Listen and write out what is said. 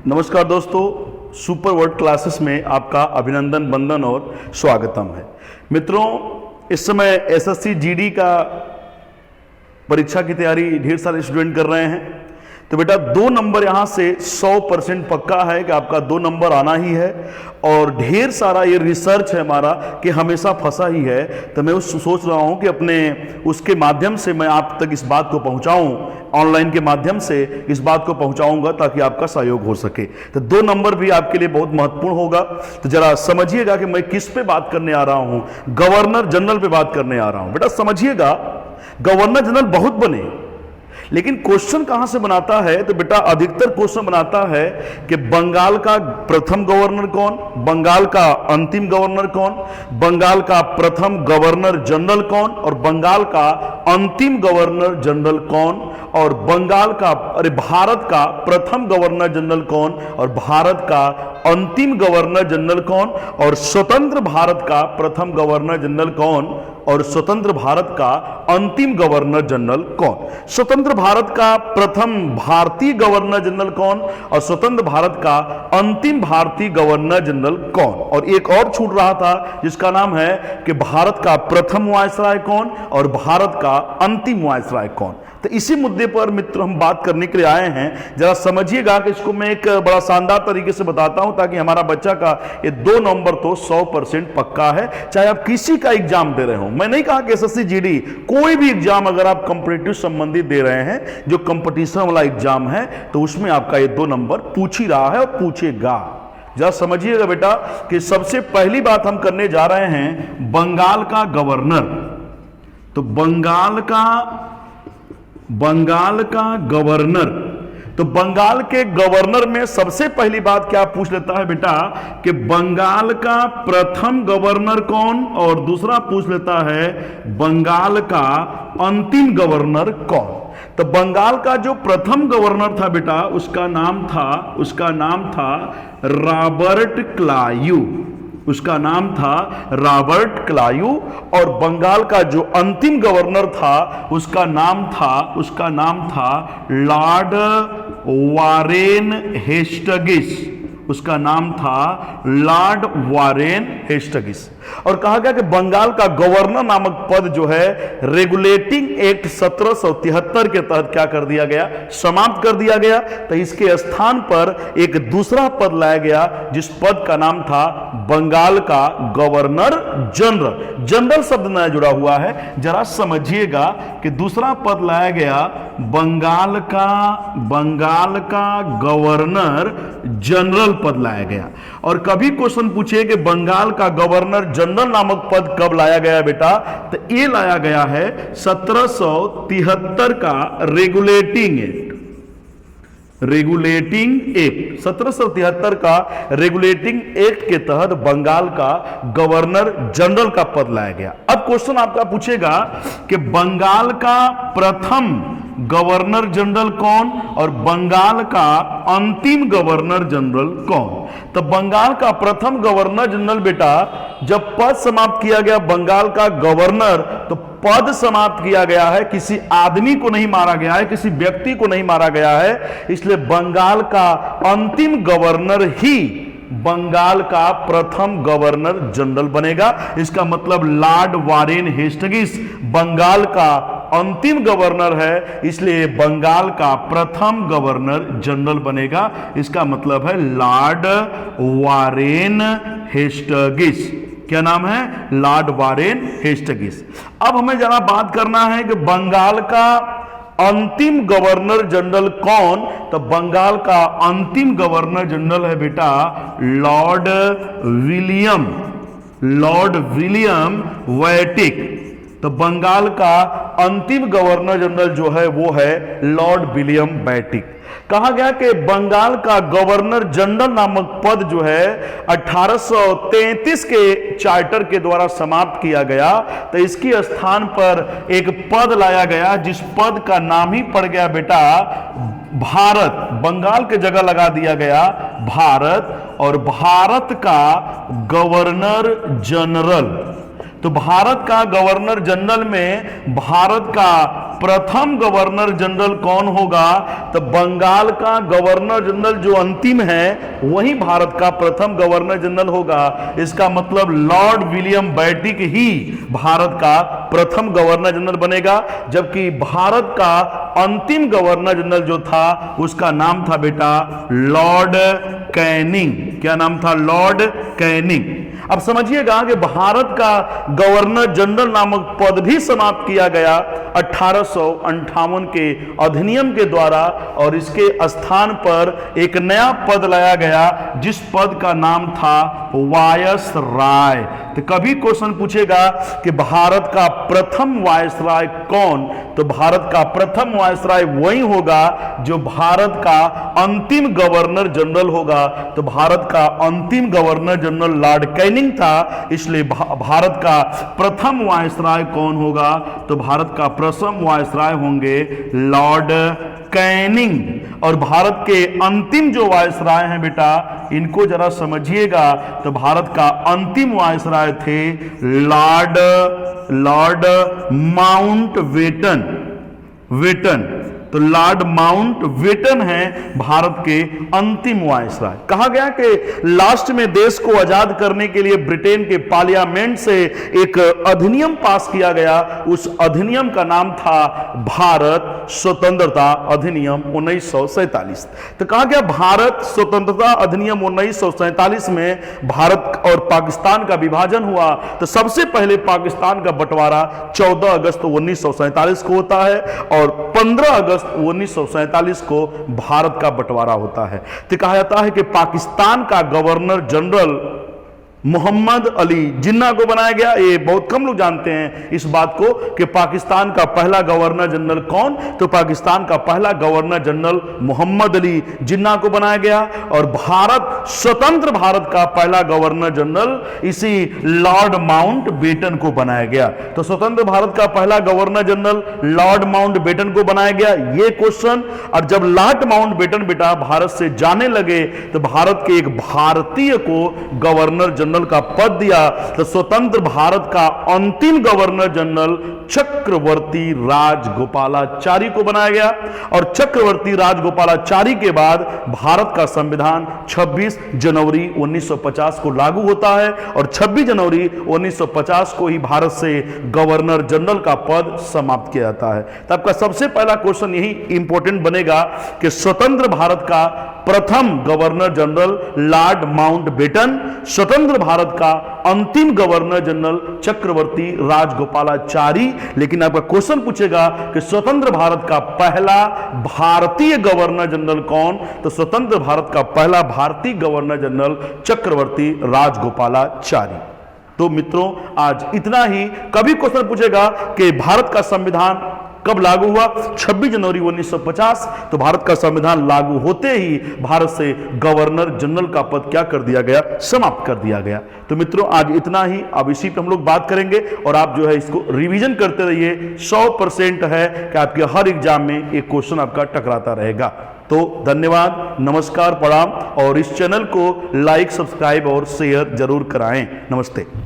नमस्कार दोस्तों, super world classes में आपका अभिनंदन, वंदन और स्वागतम है। मित्रों, इस समय एसएससी जीडी का परीक्षा की तैयारी ढेर सारे स्टूडेंट कर रहे हैं। तो बेटा 2 नंबर यहां से 100% पक्का है कि आपका 2 नंबर आना ही है। और ढेर सारा ये रिसर्च है हमारा कि हमेशा फंसा ही है। तो मैं सोच रहा हूं कि अपने उसके माध्यम से मैं आप तक इस बात को पहुंचाऊं, ऑनलाइन के माध्यम से इस बात को पहुंचाऊंगा ताकि आपका सहयोग हो सके। तो 2 नंबर भी आपके लिए बहुत महत्वपूर्ण होगा। तो जरा समझिएगा कि मैं किस पे बात करने आ रहा हूं। गवर्नर जनरल पे बात करने आ रहा हूं। बेटा समझिएगा, गवर्नर जनरल बहुत बने, लेकिन क्वेश्चन कहां से बनाता है? तो बेटा अधिकतर क्वेश्चन बनाता है कि बंगाल का प्रथम गवर्नर कौन, बंगाल का अंतिम गवर्नर कौन, बंगाल का प्रथम गवर्नर जनरल कौन और बंगाल का अंतिम गवर्नर जनरल कौन, और बंगाल का भारत का प्रथम गवर्नर जनरल कौन और भारत का अंतिम गवर्नर जनरल कौन, और स्वतंत्र भारत का प्रथम गवर्नर जनरल कौन और स्वतंत्र भारत का अंतिम गवर्नर जनरल कौन, स्वतंत्र भारत का प्रथम भारतीय गवर्नर जनरल कौन और स्वतंत्र भारत का अंतिम भारतीय गवर्नर जनरल कौन। और एक और छूट रहा था जिसका नाम है कि भारत का प्रथम वायसराय कौन और भारत का अंतिम वायसराय कौन। तो इसी मुद्दे पर मित्र हम बात करने के लिए आए हैं। जरा समझिएगा कि इसको मैं एक बड़ा शानदार तरीके से बताता हूं ताकि हमारा बच्चा का ये 2 नंबर तो 100% पक्का है, चाहे आप किसी का एग्जाम दे रहे हो। मैं नहीं कहा कि एसएससी जीडी, कोई भी एग्जाम अगर आप कंपटीटिव संबंधित दे रहे हैं, जो कंपटीशन वाला एग्जाम है, तो उसमें आपका ये 2 नंबर पूछ ही रहा है और पूछेगा। जरा समझिएगा बेटा कि सबसे पहली बात हम करने जा रहे हैं बंगाल का गवर्नर। तो बंगाल का गवर्नर, तो बंगाल के गवर्नर में सबसे पहली बात क्या पूछ लेता है बेटा कि बंगाल का प्रथम गवर्नर कौन, और दूसरा पूछ लेता है बंगाल का अंतिम गवर्नर कौन। तो बंगाल का जो प्रथम गवर्नर था बेटा, उसका नाम था रॉबर्ट क्लायू, उसका नाम था रॉबर्ट क्लायू। और बंगाल का जो अंतिम गवर्नर था उसका नाम था लॉर्ड वारेन हेस्टिंग्स, उसका नाम था लॉर्ड वारेन हेस्टिंग्स। और कहा गया कि बंगाल का गवर्नर नामक पद जो है रेगुलेटिंग एक्ट 1773 के तहत क्या कर दिया गया, समाप्त कर दिया गया। तो इसके स्थान पर एक दूसरा पद लाया गया जिस पद का नाम था बंगाल का गवर्नर जनरल। जनरल शब्द नया जुड़ा हुआ है, जरा समझिएगा कि दूसरा पद लाया गया बंगाल का गवर्नर जनरल पद लाया गया। और कभी क्वेश्चन पूछे कि बंगाल का गवर्नर जनरल नामक पद कब लाया गया बेटा, तो ये लाया गया है 1773 का रेगुलेटिंग एक्ट 1773 का रेगुलेटिंग एक्ट के तहत बंगाल का गवर्नर जनरल का पद लाया गया। अब क्वेश्चन आपका पूछेगा कि बंगाल का प्रथम गवर्नर जनरल कौन और बंगाल का अंतिम गवर्नर जनरल कौन। तो बंगाल का प्रथम गवर्नर जनरल बेटा, जब पद समाप्त किया गया बंगाल का गवर्नर, तो पद समाप्त किया गया है, किसी आदमी को नहीं मारा गया है, किसी व्यक्ति को नहीं मारा गया है। इसलिए बंगाल का अंतिम गवर्नर ही बंगाल का प्रथम गवर्नर जनरल बनेगा। इसका मतलब लॉर्ड वारेन हेस्टिंग्स बंगाल का अंतिम गवर्नर है, इसलिए बंगाल का प्रथम गवर्नर जनरल बनेगा। इसका मतलब है लॉर्ड वारेन हेस्टिंग्स। क्या नाम है? Lord Warren Hastings. अब हमें जरा बात करना है कि बंगाल का अंतिम गवर्नर जनरल कौन। तो बंगाल का अंतिम गवर्नर जनरल है बेटा लॉर्ड विलियम वैटिक। तो बंगाल का अंतिम गवर्नर जनरल जो है वो है लॉर्ड विलियम वैटिक। कहा गया कि बंगाल का गवर्नर जनरल नामक पद जो है 1833 के चार्टर के द्वारा समाप्त किया गया। तो इसके स्थान पर एक पद लाया गया जिस पद का नाम ही पड़ गया बेटा भारत। बंगाल के जगह लगा दिया गया भारत, और भारत का गवर्नर जनरल। तो भारत का गवर्नर जनरल में भारत का प्रथम गवर्नर जनरल कौन होगा? तो बंगाल का गवर्नर जनरल जो अंतिम है वही भारत का प्रथम गवर्नर जनरल होगा। इसका मतलब लॉर्ड विलियम बेंटिक ही भारत का प्रथम गवर्नर जनरल बनेगा, जबकि भारत का अंतिम गवर्नर जनरल जो था उसका नाम था बेटा लॉर्ड कैनिंग। क्या नाम था? Lord Canning. अब समझिएगा कि भारत का गवर्नर जनरल नामक पद भी समाप्त किया गया 1858 के अधिनियम के द्वारा, और इसके स्थान पर एक नया पद लाया गया जिस पद का नाम था वायसराय। तो कभी क्वेश्चन पूछेगा कि भारत का प्रथम वायसराय कौन? तो भारत का प्रथम वायसराय वही होगा जो भारत का अंतिम गवर्नर जनरल होगा। तो भारत का अंतिम गवर्नर जनरल लॉर्ड कैनिंग था, इसलिए भारत का प्रथम वायसराय कौन होगा? तो भारत का प्रथम वायसराय होंगे लॉर्ड कैनिंग। और भारत के अंतिम जो वायसराय हैं बेटा, इनको जरा समझिएगा। तो भारत का अंतिम वायसराय थे लॉर्ड माउंटबेटन। तो लॉर्ड माउंटबेटन है भारत के अंतिम वायसराय। कहा गया कि लास्ट में देश को आजाद करने के लिए ब्रिटेन के पार्लियामेंट से एक अधिनियम पास किया गया। उस अधिनियम का नाम था भारत स्वतंत्रता अधिनियम 1947। तो कहा गया भारत स्वतंत्रता अधिनियम 1947 में भारत और पाकिस्तान का विभाजन हुआ। तो सबसे पहले पाकिस्तान का बंटवारा 14 अगस्त 1947 को होता है और 15 अगस्त 1947 को भारत का बंटवारा होता है। तो कहा जाता है कि पाकिस्तान का गवर्नर जनरल मोहम्मद अली जिन्ना को बनाया गया। ये बहुत कम लोग जानते हैं इस बात को कि पाकिस्तान का पहला गवर्नर जनरल कौन? तो पाकिस्तान का पहला गवर्नर जनरल मोहम्मद अली जिन्ना को बनाया गया। और भारत स्वतंत्र भारत का पहला गवर्नर जनरल इसी लॉर्ड माउंटबेटन को बनाया गया। तो स्वतंत्र भारत का पहला गवर्नर जनरल लॉर्ड माउंटबेटन को बनाया गया, ये क्वेश्चन। और जब लॉर्ड माउंटबेटन बेटा भारत से जाने लगे तो भारत के एक भारतीय को गवर्नर जनरल का पद दिया। तो स्वतंत्र भारत का अंतिम गवर्नर जनरल चक्रवर्ती राजगोपालाचारी को बनाया गया। और चक्रवर्ती राजगोपालाचारी के बाद भारत का संविधान 26 जनवरी 1950 को लागू होता है और 26 जनवरी 1950 को ही भारत से गवर्नर जनरल का पद समाप्त किया जाता है। तो आपका सबसे पहला क्वेश्चन यही इंपॉर्टेंट बनेगा कि स्वतंत्र भारत का प्रथम गवर्नर जनरल लॉर्ड माउंटबेटन, स्वतंत्र भारत का अंतिम गवर्नर जनरल चक्रवर्ती राजगोपालाचारी। लेकिन आपका क्वेश्चन पूछेगा कि स्वतंत्र भारत का पहला भारतीय गवर्नर जनरल कौन? तो स्वतंत्र भारत का पहला भारतीय गवर्नर जनरल चक्रवर्ती राजगोपालाचारी। तो मित्रों आज इतना ही। कभी क्वेश्चन पूछेगा कि भारत का संविधान कब लागू हुआ? 26 जनवरी 1950। तो भारत का संविधान लागू होते ही भारत से गवर्नर जनरल का पद क्या कर दिया गया? समाप्त कर दिया गया। तो मित्रों आज इतना ही। अब इसी पर हम लोग बात करेंगे और आप जो है इसको रिवीजन करते रहिए। 100% है कि आपके हर एग्जाम में एक क्वेश्चन आपका टकराता रहेगा। तो धन्यवाद, नमस्कार, प्रणाम। और इस चैनल को लाइक, सब्सक्राइब और शेयर जरूर कराएं। नमस्ते।